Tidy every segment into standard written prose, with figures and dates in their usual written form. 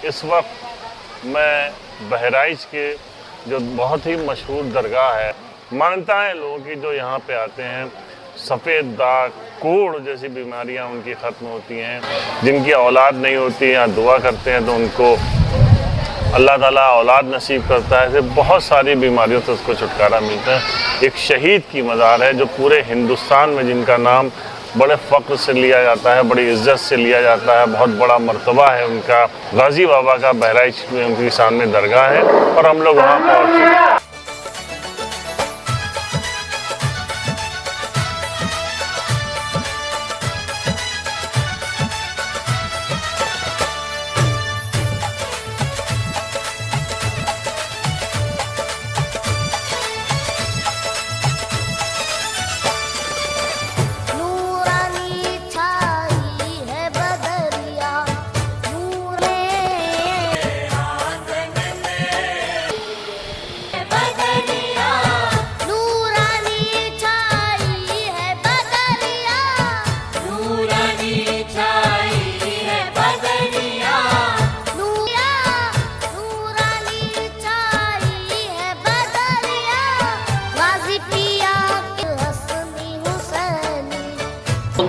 इस वक्त मैं बहराइच के जो बहुत ही मशहूर दरगाह है, मान्यता है लोगों की जो यहाँ पे आते हैं सफ़ेद दाग, कोढ़ जैसी बीमारियाँ उनकी ख़त्म होती हैं। जिनकी औलाद नहीं होती यहाँ दुआ करते हैं तो उनको अल्लाह ताला औलाद नसीब करता है। ऐसे बहुत सारी बीमारियों से उसको छुटकारा मिलता है। एक शहीद की मज़ार है जो पूरे हिंदुस्तान में जिनका नाम बड़े फ़ख्र से लिया जाता है, बड़ी इज़्ज़त से लिया जाता है, बहुत बड़ा मर्तबा है उनका। गाज़ी बाबा का बहराइच में उनके सामने दरगाह है और हम लोग वहाँ पहुँच चुके हैं।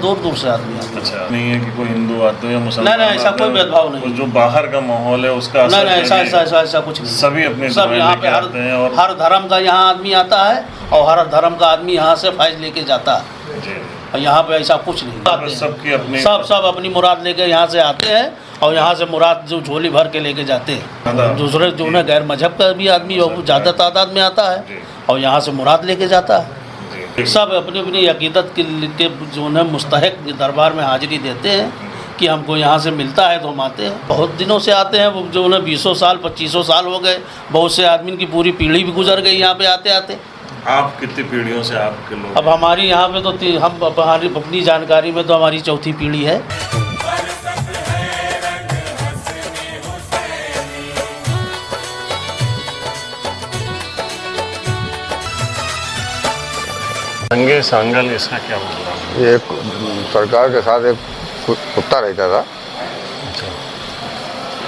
दूर दूर से आदमी आते हैं। अच्छा, नहीं है कि कोई हिंदू आते हो या मुसलमान? नहीं, ऐसा कोई भेदभाव नहीं। जो बाहर का माहौल है उसका नहीं, ऐसा कुछ नहीं। सभी अपने सब यहाँ पे हर धर्म का यहाँ आदमी आता है और हर धर्म का आदमी यहाँ से फैज लेके जाता है। और यहाँ पे ऐसा कुछ नहीं। सबकी अपनी सब अपनी मुराद लेके यहाँ से आते हैं और यहाँ से मुराद जो झोली भर के लेके जाते हैं। दूसरे जो है गैर मजहब का भी आदमी वो ज़्यादा तादाद में आता है और यहाँ से मुराद लेके जाता है। सब अपनी अपनी अकीदत के जो है मुस्तहिक दरबार में हाजिरी देते हैं कि हमको यहाँ से मिलता है तो हम आते हैं। बहुत दिनों से आते हैं, वो जो है 20 साल 25 साल हो गए। बहुत से आदमी की पूरी पीढ़ी भी गुजर गई यहाँ पे आते आते। आप कितनी पीढ़ियों से आपके लोग? अब हमारी यहाँ पे तो हम हमारी अपनी जानकारी में तो हमारी चौथी पीढ़ी है। संगे सांगल इसका क्या मतलब? ये सरकार के साथ एक कुत्ता रहता था,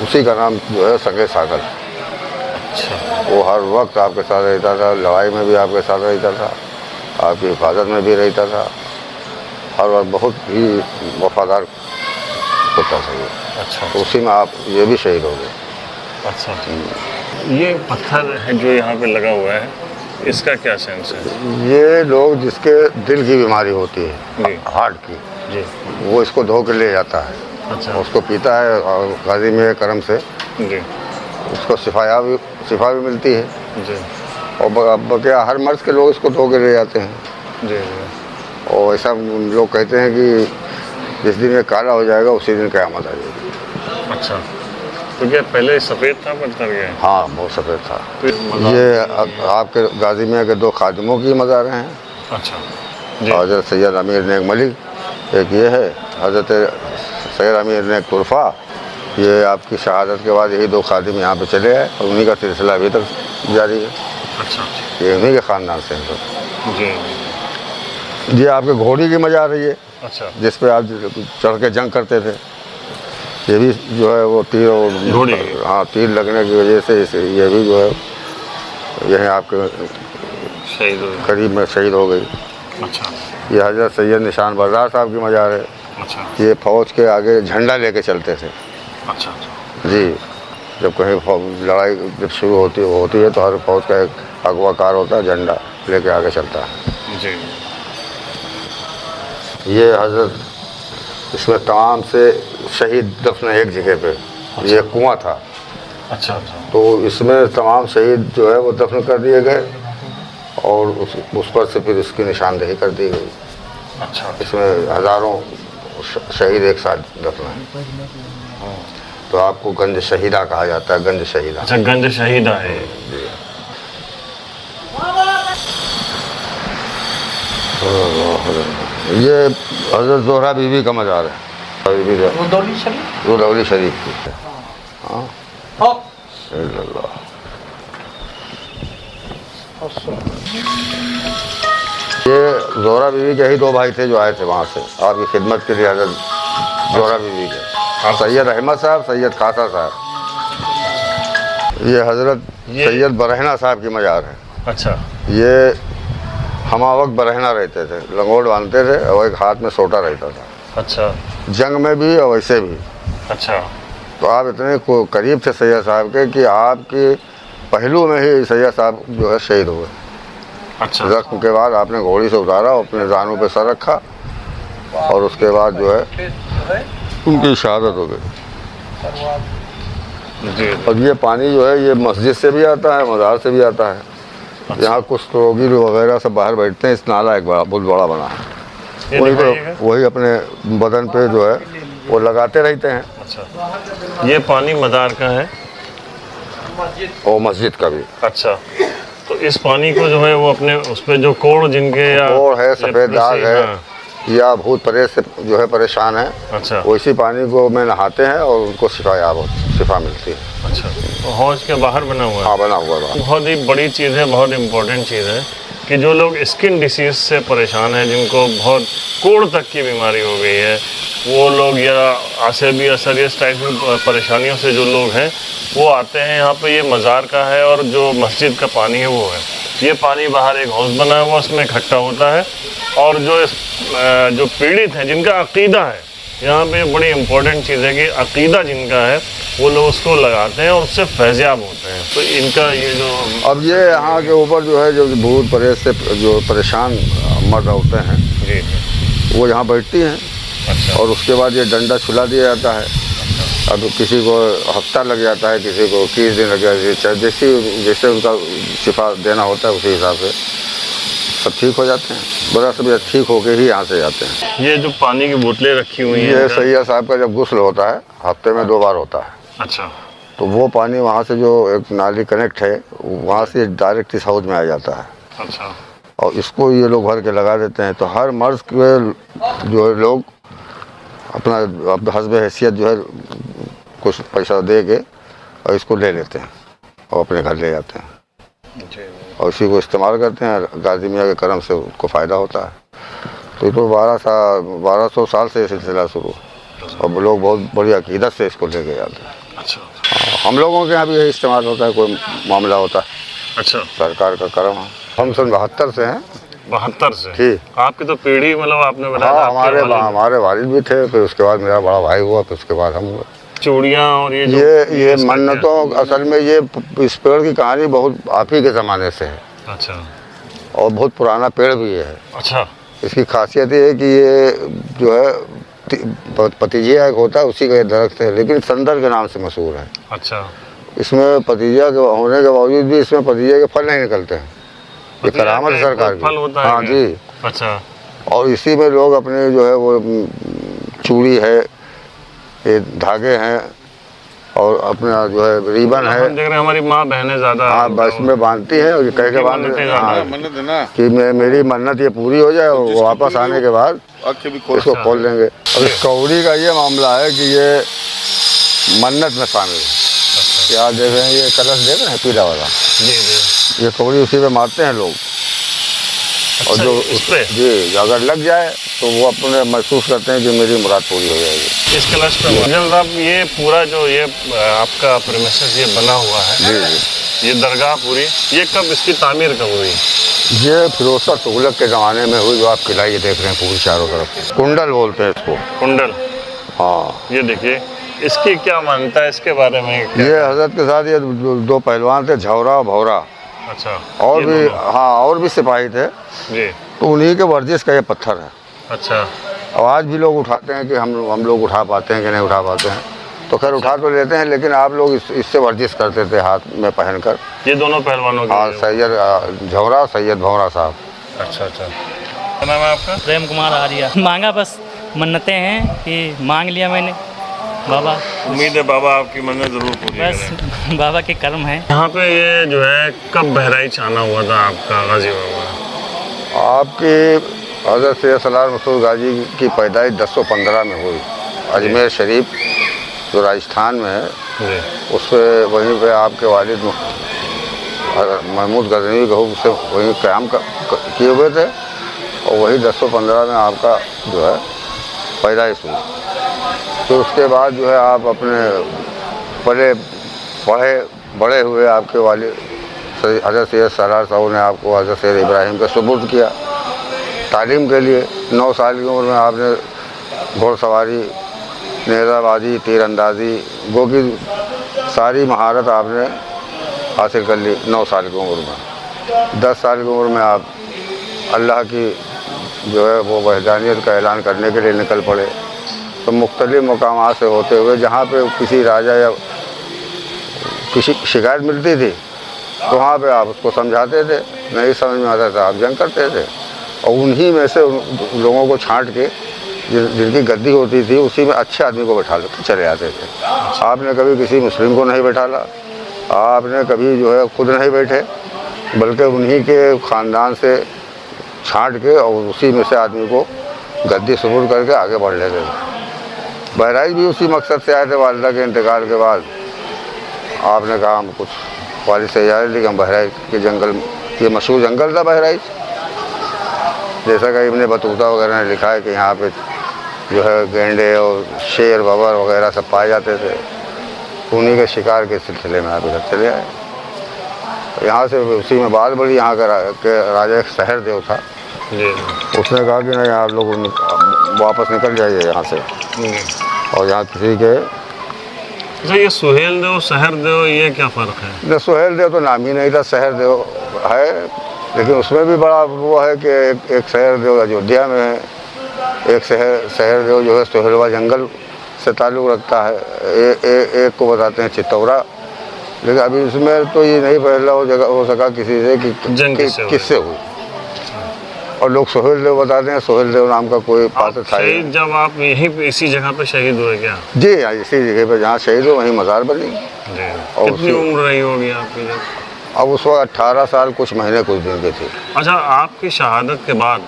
उसी का नाम जो है संगे सांगल। अच्छा, वो हर वक्त आपके साथ रहता था, लड़ाई में भी आपके साथ रहता था, आपकी हिफाजत में भी रहता था, हर वक्त बहुत ही वफादार कुत्ता था ये। अच्छा, तो उसी में आप ये भी शहीद हो गए। अच्छा, ये पत्थर है जो यहाँ पे लगा हुआ है, इसका क्या सेंस है? ये लोग जिसके दिल की बीमारी होती है, हार्ट की जी, वो इसको धो के ले जाता है। अच्छा, उसको पीता है और गाजी में करम से जी उसको शिफा भी मिलती है। जी और क्या हर मर्ज के लोग इसको धो के ले जाते हैं। जी और ऐसा लोग कहते हैं कि जिस दिन ये काला हो जाएगा उसी दिन क़यामत आ जाएगी। अच्छा, तो क्या पहले सफ़ेद था पत्थर ये? हाँ, बहुत सफ़ेद था। तो ये आपके गाजी में के 2 खादिमों की मज़ारें हैं। अच्छा जी, हज़रत सैयद अमीर नेक मलिक एक ये है, हज़रत सैयद अमीर नेक तुरफ़ा। ये आपकी शहादत के बाद यही 2 खादिम यहाँ पे चले आए और उन्हीं का सिलसिला अभी तक जारी है। अच्छा, ये उन्हीं के ख़ानदान से हैं सब। जी, ये आपके घोड़ी की मज़ार है ये, अच्छा, जिस पे आप चढ़ के जंग करते थे। ये भी जो है वो तीर और घोड़ी, हाँ, तीर लगने की वजह से ये भी जो है यह आपके शहीद हो गए। करीब में शहीद हो गई। अच्छा, ये हज़रत सैयद निशान बरदार साहब की मज़ार है। अच्छा, ये फ़ौज के आगे झंडा लेके चलते थे अच्छा, जी। जब कहीं लड़ाई जब शुरू होती है तो हर फ़ौज का एक अगवाकार होता है, झंडा लेके आगे चलता है जी। ये हज़रत इसमें तमाम से शहीद दफन एक जगह पे। ये कुआं था। अच्छा, अच्छा, तो इसमें तमाम शहीद जो है वो दफन कर दिए गए और उस पर से फिर इसकी निशानदेही कर दी गई। अच्छा, इसमें हज़ारों शहीद एक साथ दफन हैं। तो आपको गंज शहीदा कहा जाता है, गंज शहीदा। अच्छा, गंज शहीदा है। ये हज़रत ज़ोहरा बीवी का मज़ार है। बीवी रुदौली शरीफ की। हाँ, ये ज़ोहरा बीवी के ही 2 भाई थे जो आए थे वहाँ से आपकी खिदमत के लिए। हज़रत ज़ोहरा बीवी के सैयद अहमद साहब, सैयद खासा साहब। ये हज़रत सैयद बरहना साहब की मज़ार है। अच्छा। ये हमा वक्त बरहना रहते थे, लंगोट बांधते थे और एक हाथ में सोटा रहता था। अच्छा। जंग में भी और वैसे भी। अच्छा। तो आप इतने करीब थे सैयद साहब के कि आपके पहलू में ही सैयद साहब जो है शहीद हुए। अच्छा। जख्म के बाद आपने घोड़ी से उतारा, अपने जानों पे सर रखा और उसके बाद जो है उनकी शहादत हो गई। जी। और ये पानी जो है ये मस्जिद से भी आता है, मज़ार से भी आता है। अच्छा। यहाँ कुछ रोगी वगैरह सब बाहर बैठते हैं, इस नाला एक बड़ा बहुत बड़ा बना है, वही अपने बदन पे जो है वो लगाते रहते हैं। अच्छा। ये पानी मदार का है और मस्जिद का भी। अच्छा। तो इस पानी को जो है वो अपने उस पर जो कोड़ जिनके या कोड़ है, सफ़ेद दाग है, हाँ। या भूत प्रेत से जो है परेशान है, अच्छा। वैसी पानी को में नहाते हैं और उनको शिफा मिलती है। अच्छा। तो हौज के बाहर बना हुआ है? हाँ, बना हुआ है। बहुत ही बड़ी चीज़ है, बहुत इम्पोर्टेंट चीज़ है कि जो लोग स्किन डिसीज़ से परेशान हैं, जिनको बहुत कोड़ तक की बीमारी हो गई है, वो लोग या आसेबी असर इस टाइप की परेशानियों से जो लोग हैं वो आते हैं यहाँ पे। ये मज़ार का है और जो मस्जिद का पानी है वो है। ये पानी बाहर एक हौज बना हुआ उसमें इकट्ठा होता है और जो पीड़ित हैं जिनका अक़ीदा है, यहाँ पे बड़ी इम्पोर्टेंट चीज़ है कि अक़ीदा जिनका है वो लोग उसको लगाते हैं और उससे फैज़याब होते हैं। तो इनका ये जो अब ये यहाँ के ऊपर जो है जो भूत प्रेत से जो परेशान मर्द होते हैं जी वो यहाँ बैठती हैं। अच्छा। और उसके बाद ये डंडा छुला दिया जाता है। अब किसी को हफ्ता लग जाता है, किसी को 21 दिन लग जाता है, जैसे उनका शिफा देना होता है उसी हिसाब से सब ठीक हो जाते हैं। बड़ा सब ठीक होके ही यहाँ से जाते हैं। ये जो पानी की बोतलें रखी हुई हैं, ये सैयद साहब का जब गुस्ल होता है हफ्ते में 2 बार होता है। अच्छा। तो वो पानी वहाँ से जो एक नाली कनेक्ट है वहाँ से डायरेक्ट इस हाउस में आ जाता है। अच्छा। और इसको ये लोग भर के लगा देते हैं। तो हर मर्ज के जो है लोग अपना हस्ब हैसियत जो है कुछ पैसा दे के और इसको ले लेते हैं और अपने घर ले जाते हैं और इसी को इस्तेमाल करते हैं। गाजी मियाँ के करम से उनको फ़ायदा होता है। तो ये तो 1200 साल से ये सिलसिला शुरू और लोग बहुत बड़ी अकीदत से इसको लेके जाते हैं। अच्छा। हम लोगों के यहाँ भी यही इस्तेमाल होता है, कोई मामला होता है। अच्छा। सरकार का करम है। हम सन 72 से हैं। 72 से? ठीक। आपकी तो पीढ़ी मतलब आपने बताया। हाँ, हमारे वालिद भी थे, फिर उसके बाद मेरा बड़ा भाई हुआ, फिर उसके बाद हम हुए। चूड़ियाँ और ये मन्नतों, असल में ये इस पेड़ की कहानी बहुत आप ही के ज़माने से है। अच्छा। और बहुत पुराना पेड़ भी है। अच्छा। इसकी खासियत ये है कि ये जो है पतिजिया एक होता है, उसी का ये दरख्त है, लेकिन संदर के नाम से मशहूर है। अच्छा। इसमें पतिजिया के होने के बावजूद भी इसमें पतिजिया के फल नहीं निकलते हैं। ये करामत सरकार फल होता है? हाँ जी। अच्छा। और इसी में लोग अपने जो है वो चूड़ी है, ये धागे हैं और अपना जो है रिबन है, हम देख रहे हैं हमारी माँ बहनें ज़्यादा हाँ बस में बांधती हैं और ये कह के बांधते कि मेरी मन्नत ये पूरी हो जाए और वापस आने के बाद इसको खोल देंगे। अब इस कौड़ी का ये मामला है कि ये मन्नत में शामिल है। क्या देख रहे हैं, ये कलश देख रहे हैं पीला वाला, जी। ये कौड़ी उसी पे मारते हैं लोग। और जो जी अगर लग जाए तो वो अपने महसूस करते हैं कि मेरी मुराद पूरी हो जाएगी। इस कलश पे अफजल साहब ये पूरा जो ये आपका प्रीमिसेस ये बना हुआ है, जी ये दरगाह पूरी, ये कब इसकी तामीर कब हुई? ये फिरोज तुगलक के ज़माने में हुई। जो आप किला ये देख रहे हैं पूरी चारों तरफ, कुंडल बोलते हैं इसको। कुंडल? हाँ। ये देखिए, इसकी क्या मान्यता है, इसके बारे में? ये हजरत के साथ ये 2 पहलवान थे, झौरा और भौरा। अच्छा। और भी, हाँ, और भी सिपाही थे जी। तो उन्हीं के वर्जिश का ये पत्थर है। अच्छा। और आज भी लोग उठाते हैं कि हम लोग उठा पाते हैं कि नहीं उठा पाते हैं, तो खैर उठा तो लेते हैं, लेकिन आप लोग इससे वर्जिश करते थे हाथ में पहनकर। ये दोनों पहलवानों के? हाँ, सैयद झौरा, सैयद भौरा साहब। अच्छा। क्या नाम है आपका? प्रेम कुमार आर्या। मांगा बस मन्नतें हैं कि मांग लिया मैंने बाबा। उम्मीद है बाबा आपकी मन्नत जरूर पूरी बस करें। बाबा के कर्म है। यहाँ पे ये जो है कब बहराइच आना हुआ था आपका गाजी बाबा? आपकी हज़रत सैयद सलार मसूद गाजी की पैदाइश 1015 में हुई। अजमेर शरीफ जो राजस्थान में है जी, उस पर वहीं पे आपके वालिद महमूद गजनवी का हुक्म से वहीं क़याम किए हुए थे और वही 1015 में आपका जो है पैदाइश हुई। तो उसके बाद जो है आप अपने पढ़े बड़े हुए आपके वाले हज़रत सैयद सरदार साहब ने आपको हज़रत सैयद इब्राहिम का सुपुर्द किया तालीम के लिए। 9 साल की उम्र में आपने घोड़सवारी, नेज़ाबाजी, तीरंदाजी, गो की सारी महारत आपने हासिल कर ली 9 साल की उम्र में। 10 साल की उम्र में आप अल्लाह की जो है वो वहदानियत का ऐलान करने के लिए निकल पड़े। तो मुख्तलिफ़ मकामात से होते हुए जहाँ पे किसी राजा या किसी शिकायत मिलती थी तो वहाँ पे आप उसको समझाते थे, नहीं समझ में आता था आप जंग करते थे। और उन्हीं में से लोगों को छांट के जिनकी गद्दी होती थी उसी में अच्छे आदमी को बैठा लेते चले आते थे। आपने कभी किसी मुस्लिम को नहीं बैठाला, आपने कभी जो है खुद नहीं बैठे, बल्कि उन्हीं के ख़ानदान से छांट के और उसी में से आदमी को गद्दी सुपुर्द करके आगे बढ़ लेते थे। बहराइच भी उसी मकसद से आए थे। वालिदा के इंतकाल के बाद आपने कहा हम कुछ वालिद से इजाज़त ली कि हम बहराइच के जंगल, ये मशहूर जंगल था बहराइच, जैसा कि इब्ने बतूता वगैरह ने लिखा है कि यहाँ पे जो है गेंडे और शेर बबर वगैरह सब पाए जाते थे। उन्हीं के शिकार के सिलसिले में आप इधर चले आए। यहाँ से उसी में बात बड़ी, यहाँ का राजा एक सहरदेव था, उसने कहा कि नहीं आप लोग वापस निकल जाइए यहाँ से और यहाँ किसी के। अच्छा, ये सुहेलदेव सहरदेव ये क्या फ़र्क है? न सुहेलदेव तो नाम ही नहीं था, सहरदेव है, लेकिन उसमें भी बड़ा वो है कि एक सहरदेव अयोध्या में है, एक सहरदेव जो है सोहेलवा जंगल से ताल्लुक़ रखता है, एक को बताते हैं चित्तौरा। लेकिन अभी उसमें तो ये नहीं फैसला हो सका किसी से कि किससे हुई, और लोग सोहेलदेव बताते हैं। सोहेलदेव नाम का कोई पात्र था। जब आप यहीं पे इसी जगह पे शहीद हुए क्या? जी, इसी जगह पे जहाँ शहीद हो वहीं मज़ार बनी। और कितनी उम्र रही होगी आपकी जब? अब उस वक्त 18 साल कुछ महीने कुछ दिन के थे। अच्छा, आपकी शहादत के बाद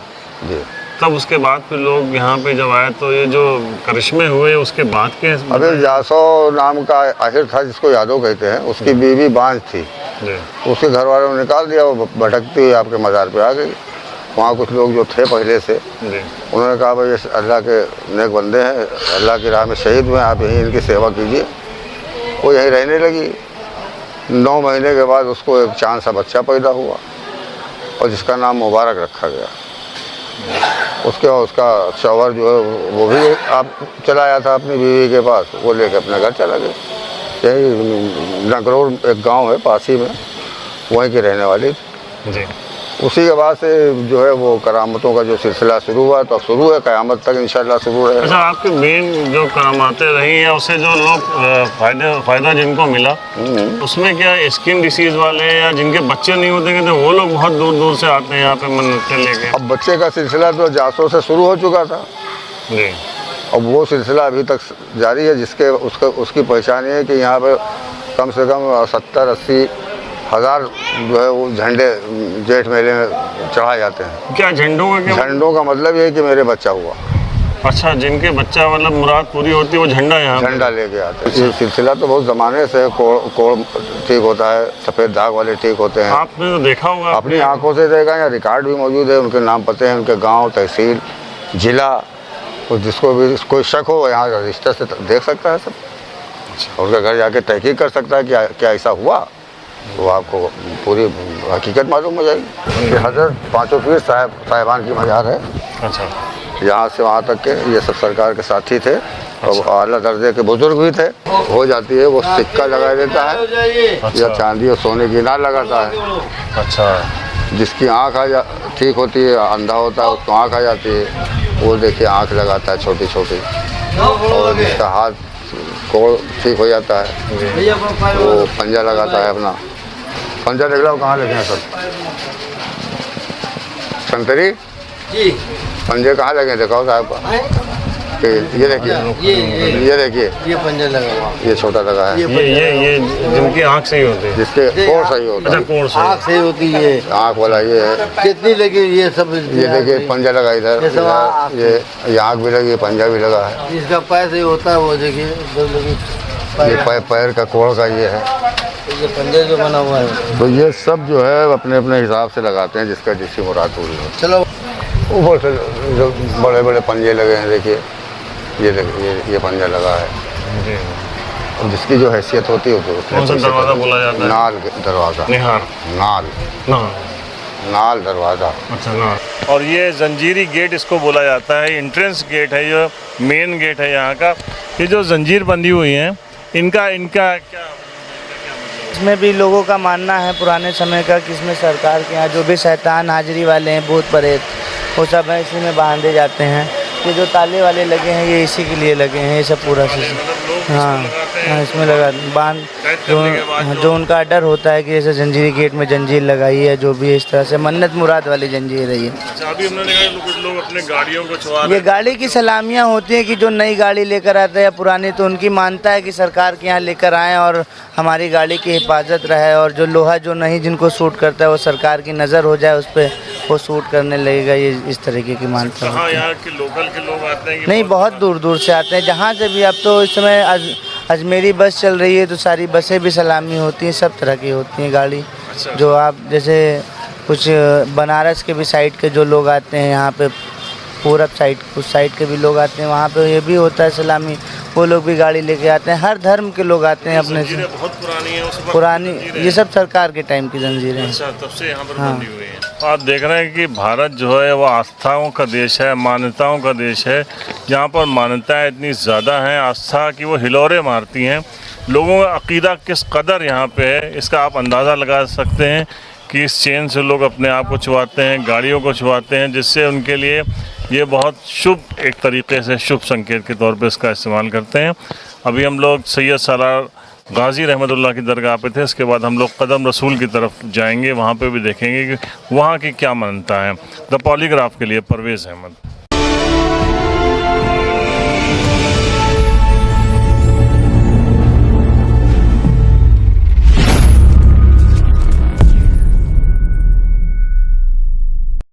जी, तब उसके बाद फिर लोग यहाँ पे जब आए तो ये जो करिश्मे हुए उसके बाद के? अबे जासो नाम का आहिर था जिसको यादव कहते हैं, उसकी बीवी बांझ थी, उसके घर वालों ने निकाल दिया, वो भटकती हुई आपके मज़ार पे आ गई। वहाँ कुछ लोग जो थे पहले से, उन्होंने कहा भाई ये अल्लाह के नेक बंदे हैं, अल्लाह की राह में शहीद हुए, आप यहीं इनकी सेवा कीजिए। वो यहीं रहने लगी। 9 महीने के बाद उसको एक चांद सा बच्चा पैदा हुआ और जिसका नाम मुबारक रखा गया। उसका शौहर जो है वो भी आप चला आया था अपनी बीवी के पास, वो लेके अपने घर चला गया। यही नगरोर एक गांव है पास ही में, वहीं की रहने वाली थी। उसी के बाद से जो है वो करामतों का जो सिलसिला शुरू हुआ, तो शुरू है, क़यामत तक इंशाल्लाह शुरू है। अच्छा, आपके मेन जो करामातें रही हैं उससे जो लोग फ़ायदा जिनको मिला उसमें क्या स्किन डिसीज़ वाले या जिनके बच्चे नहीं होते थे वो लोग बहुत दूर दूर से आते हैं यहाँ पे मन्नतें लेके? अब बच्चे का सिलसिला तो जासों से शुरू हो चुका था जी, अब वो सिलसिला अभी तक जारी है, जिसके उसकी पहचान ये है कि यहाँ पर कम से कम 70-80 हज़ार जो है वो झंडे जेठ मेले में चढ़ाए जाते हैं। क्या झंडों का क्या? झंडों का मतलब ये है कि मेरे बच्चा हुआ। अच्छा, जिनके बच्चा मतलब मुराद पूरी होती है वो झंडा यहाँ झंडा लेके आते हैं। ये सिलसिला तो बहुत ज़माने से कोड़ ठीक होता है, सफ़ेद दाग वाले ठीक होते हैं। आपने तो देखा होगा, अपनी आंखों से देखा, या रिकॉर्ड भी मौजूद है, उनके नाम पते हैं, उनके गांव, तहसील, ज़िला, और जिसको भी कोई शक हो यहाँ रजिस्टर से देख सकता है सब। उनके घर जाके तहकीक कर सकता है कि क्या ऐसा हुआ, तो आपको पूरी हकीकत मालूम हो जाएगी। ये हज़रत पाँचों पीर साहिबान की मज़ार है। अच्छा, यहाँ से वहाँ तक के ये सब सरकार के साथी थे और आला दर्जे के बुजुर्ग भी थे। हो जाती है वो सिक्का लगा देता है या चांदी और सोने की नाल लगाता है। अच्छा, जिसकी आँख ठीक होती है, अंधा होता है उसको आँख आ जाती है, वो देखिए आँख लगाता है छोटी छोटी। और जिसका हाथ कोड़ ठीक हो जाता है वो पंजा लगाता है अपना। पंजा देख लो कहाँ लगे हैं सब संतरी जी, पंजे कहाँ लगे दिखाओ साहब का। ये देखिए, ये देखिए, ये पंजा लगा हुआ, ये छोटा लगा है। ये जिनकी आँख सही होती है, जिसके कोड़ सही होता है, आँख सही होती है, आँख वाला ये है। कितनी लगी ये सब? ये देखिए पंजा लगा इधर, ये आँख भी लगी, पंजा भी लगा है। जिसका पैर सही होता है वो देखिए, ये पैर का कोड़ का ये है, ये पंजे जो बना हुआ है। तो ये सब जो है अपने अपने हिसाब से लगाते हैं जिसका जिसकी मुराद पूरी हो। चलो ऊपर से जो बड़े बड़े पंजे लगे हैं देखिए, ये पंजा लगा है। अब जिसकी जो हैसियत होती है कौन सा दरवाज़ा बोला जाता है? नाल दरवाज़ा। निहार नाल नाल दरवाज़ा। अच्छा नाल। और ये जंजीरी गेट इसको बोला जाता है, एंट्रेंस गेट है, ये मेन गेट है यहाँ का। ये जो जंजीर बंधी हुई है इनका क्या इसमें भी लोगों का मानना है पुराने समय का कि इसमें सरकार के यहाँ जो भी शैतान हाजिरी वाले हैं, भूत प्रेत, वो सब है इसी में बांधे जाते हैं। ये जो ताले वाले लगे हैं ये इसी के लिए लगे हैं, ये सब पूरा सिस्टम। हाँ, इसमें लगा बांध जो उनका डर होता है कि ऐसे जंजीरी गेट में जंजीर लगाई है, जो भी इस तरह से मन्नत मुराद वाली जंजीर है ये। अच्छा, अभी हमने देखा कि कुछ लोग अपने गाड़ियों को छुआ ये गाड़ी की सलामियाँ होती हैं कि जो नई गाड़ी लेकर आते हैं या पुरानी, तो उनकी मानता है कि सरकार के यहाँ लेकर आएँ और हमारी गाड़ी की हिफाजत रहे, और जो लोहा जो नहीं जिनको सूट करता है वो सरकार की नज़र हो जाए उस पर, वो सूट करने लगेगा। ये इस तरीके की मानता है। यहाँ के लोकल के लोग आते हैं कि नहीं, बहुत दूर दूर से आते हैं, जहाँ से भी। अब तो इस समय अजमेरी बस चल रही है तो सारी बसें भी सलामी होती हैं, सब तरह की होती हैं गाड़ी। जो आप जैसे कुछ बनारस के भी साइड के जो लोग आते हैं यहाँ पे, पूरब साइड उस साइड के भी लोग आते हैं, वहाँ पे ये भी होता है सलामी, वो लोग भी गाड़ी लेके आते हैं। हर धर्म के लोग आते हैं अपने से। बहुत पुरानी है, उस वक्त पुरानी, ये सब सरकार के टाइम की जंजीरें हैं। अच्छा, तब से यहाँ पर बंधी हुई है। आप देख रहे हैं कि भारत जो है वो आस्थाओं का देश है, मान्यताओं का देश है। यहाँ पर मान्यताएं इतनी ज़्यादा हैं, आस्था की वो हिलोरे मारती हैं। लोगों का अकीदा किस कदर यहाँ पे है, इसका आप अंदाज़ा लगा सकते हैं कि इस चेन से लोग अपने आप को छुआते हैं, गाड़ियों को छुआते हैं, जिससे उनके लिए ये बहुत शुभ, एक तरीके से शुभ संकेत के तौर पे इसका इस्तेमाल करते हैं। अभी हम लोग सैयद सालार गाजी रहमतुल्लाह की दरगाह पे थे, इसके बाद हम लोग कदम रसूल की तरफ जाएंगे, वहाँ पे भी देखेंगे कि वहाँ की क्या मान्यता है। द पॉलीग्राफ के लिए परवेज़ अहमद।